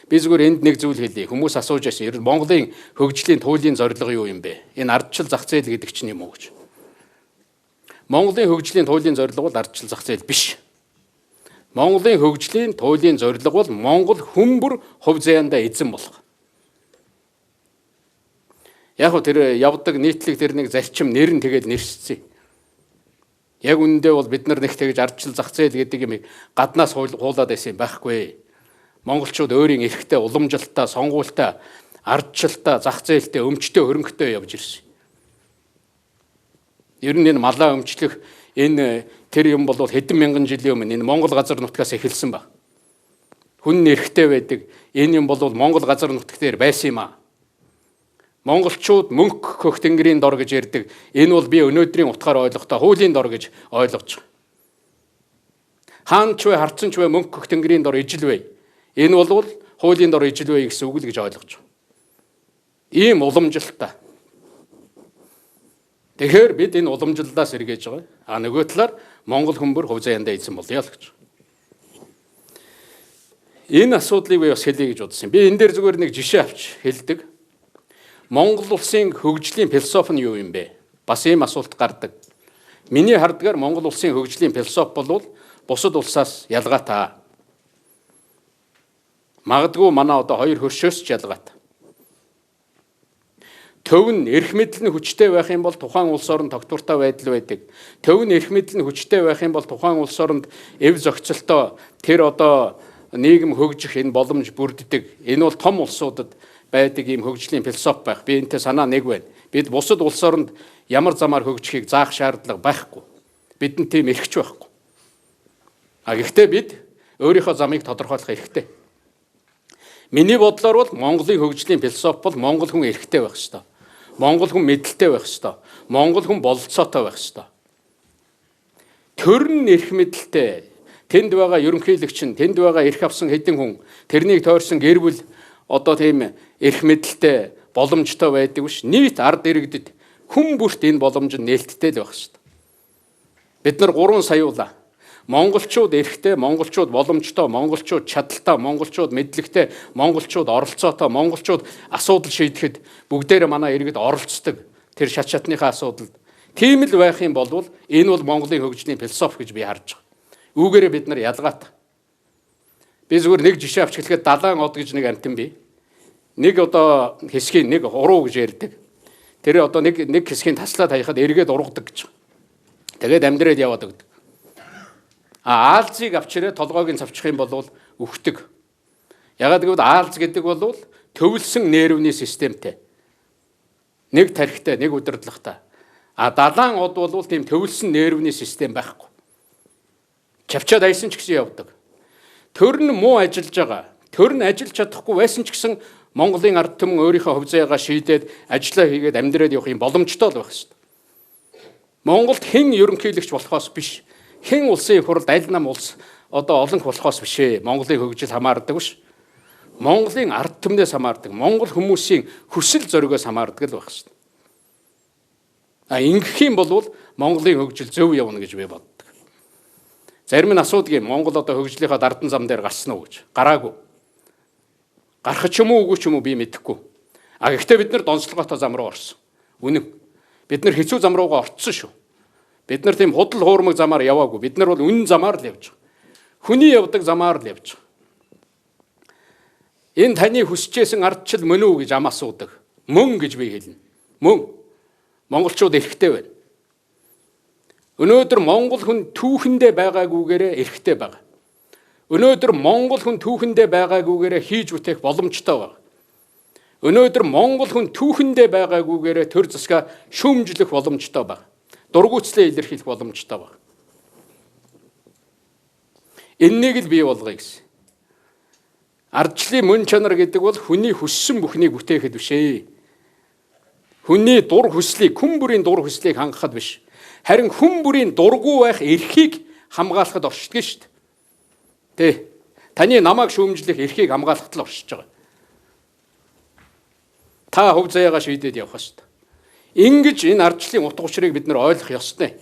Би зүгээр энд нэг зүйл хэлье. Хүмүүс асууж байсан. Ер нь Монголын хөгжлийн туйлын зорилго юу юм бэ? Энэ ардчил зах зээл гэдэг чинь юм уу гэж. Монголын хөгжлийн туйлын зорилго бол ардчил зах зээл биш. Монголын хөгжлийн туйлын зорилго бол Монгол хүн бүр хувь заяандаа эзэн болох. Яг хөө тэр явдаг нийтлэг тэр нэг зарчим нэр нь тэгээд нэрсцээ. Яг үүндээ бол бид нар нэг тэгж ардчил зах зээл гэдэг юм гаднаас хуулаад байсан юм байхгүй. Монголчууд өөрийн эрхтэй, уламжилтаа, сонгуультай, ардчилтаа, зах зээлтэй, өмчтэй, хөрөнгөтэй явж ирсэн. Ер нь энэ малаа өмчлөх энэ тэр юм бол хэдэн мянган жилийн өмнө энэ Монгол газар нутгаас эхэлсэн ба. Хүн эрхтэй байдаг. Энэ юм бол Монгол газар нутгт дээр байсан юм аа. Монголчууд мөнх хөх тэнгэрийн дор гэж ярьдаг. Энэ бол би өнөөдрийн утгаар ойлгохдоо хуулийн дор гэж ойлгож байгаа. Хаан ч вэ, харцсан ч вэ мөнх хөх тэнгэрийн дор ижил вэ. Энэ бол хуулийн дор ижил вэ гэсэн үг л гэж ойлгож байгаа. Ийм уламжилтаа. Тэгэхээр бид энэ уламжлалаас эргэж байгаа. А нөгөө талаар Монгол хүн бүр хувь заяандаа эзэн болъё л гэж. Энэ асуудлыг би бас хэлье гэж бодсон. Би энэ дээр зүгээр нэг жишээ авч хэлдэг. Монгол улсын хөгжлийн философи нь юу юм бэ? Бас ийм асуулт гардаг. Миний хардгаар Монгол улсын хөгжлийн философи бол бусад улсаас ялгаатай. Магадгүй манай одоо хоёр хөршөөс ч ялгаатай. Төв нь эрх мэдэл нь хүчтэй байх юм бол тухайн улс орнд тогтвортой байдал байдаг. Төв нь эрх мэдэл нь хүчтэй байх юм бол тухайн улс оронд эв зохицолтой тэр одоо нийгэм хөгжих энэ боломж бүрддэг. Энэ бол том улсуудад байдаг ийм хөгжлийн философи байх. Би энэтэй санаа нэг байна. Бид бусад улс оронд ямар замаар хөгжихийг заах шаардлага байхгүй. Бидэнд тийм эрхч байхгүй. Гэхдээ бид өөрийнхөө замыг тодорхойлох эрхтэй. Миний бодлоор бол Монголын хөгжлийн философи бол монгол хүн эрхтэй байх ёстой. Монгол хүн мэдлэлтэй байх ёстой. Монгол хүн бололцоотой байх ёстой. Төрн эрх мэдэлтэй тэнд байгаа ерөнхийлөгч нь, тэнд байгаа эрх авсан хэдэн хүн, тэрнийг тойрсон гэр бүл одоо тийм эрх мэдэлтэй боломжтой байдаг биш. Нийт ард иргэдэд хүн бүрт энэ боломж нь нээлттэй л байх ёстой. Бид нар 3 саяулаа. Монголчууд эрхтэй, монголчууд боломжтой, монголчууд чадaltaй, монголчууд мэдлэгтэй, монголчууд оролцоотой, монголчууд асуудал шийдэхэд бүгдээрээ манай иргэд оролцдог. Тэр шат шатныхаа асуудалд. Тийм л байх юм бол энэ бол Монголын хөгжлийн философи гэж би харж байгаа. Үүгээрээ бид нар ялгаатай. Би зүгээр нэг жишээ авч хэлэхэд далайн од гэж нэг амтан бий. Нэг одоо хэсгийн нэг уруу гэж ярьдаг. Тэр одоо нэг хэсгийн таслаад хаяхад эргээд ургадаг гэж. Тэгээд амьдраад яваад өгдөг. Аалзыг авчираа толгойг нь цавчих юм бол үхдэг. Ягаад гэвэл аалз гэдэг бол төвлөсөн нервны системтэй. Нэг тархитай, нэг удирдлагатай. Далайн од бол тийм төвлөсөн нервны систем байхгүй. Чавчаад айсан ч гэсэн явдаг. Төр нь муу ажиллаж байгаа. Төр нь ажиллаж чадахгүй байсан ч гэсэн Монголын ард түмэн өөрийнхөө хувь заяагаа шийдээд ажиллаа хийгээд амьдраад явах юм боломжтой л байх хэрэгтэй. Монголд хэн ерөнхийлөгч болохоос биш. Хэн улсын их хурлд аль нам улс одоо олон болохоос биш ээ. Монголын хөгжил хамаардаг биш. Монголын ард түмнээс хамаардаг. Монгол хүмүүсийн хүсэл зоригоос хамаардаг л байх хэрэгтэй. Ингэх юм бол Монголын хөгжил зөв явна гэж би боддог. Зарим нь асуудаг юм. Монгол одоо хөгжлийнхаа дардан зам дээр гарсан уу гэж. Гараагүй. Гарах ч юм уу үгүй ч юм уу би мэдэхгүй. Гэхдээ бид нар донцлогоотой зам руу орсон. Үнэн. Бид нар хэцүү зам руугаа орцсон шүү. Бид нар тийм худал хуурмаг замаар яваагүй. Бид нар бол үнэн замаар л явж байгаа. Хүний явдаг замаар л явж байгаа. Энэ таны хүсчээсэн ардчил мөн үү гэж ам асуудаг. Мөн гэж би хэлнэ. Мөн. Монголчууд эрхтэй байна. Өнөөдөр Монгол хүн түүхэндээ байгаагүйгээрээ эрхтэй байгаа. Өнөөдөр Монгол хүн түүхэндээ байгаагүйгээрээ хийж бүтээх боломжтой байна. Өнөөдөр Монгол хүн түүхэндээ байгаагүйгээрээ төр засгаа шүүмжлэх боломжтой байна. Дургуутслаа илэрхийлэх боломжтой байна. Энэнийг л бий болгоё гэсэн. Ардчлалын мөн чанар гэдэг бол хүний хүссэн бүхнийг бүтээхэд биш ээ. Хүний дур хүслийг, хүн бүрийн дур хүслийг хангахад биш. Харин хүн бүрийн дургүй байх эрхийг хамгаалахад оршдог шүү дээ. Тэ. Таны намайг шүүмжлэх эрхийг хамгаалахад л оршиж байгаа. Та хувь заяагаа шийдээд явах шүү дээ. Ингэж энэ ардчлалын утга учирыг бид нар ойлгох ёстой.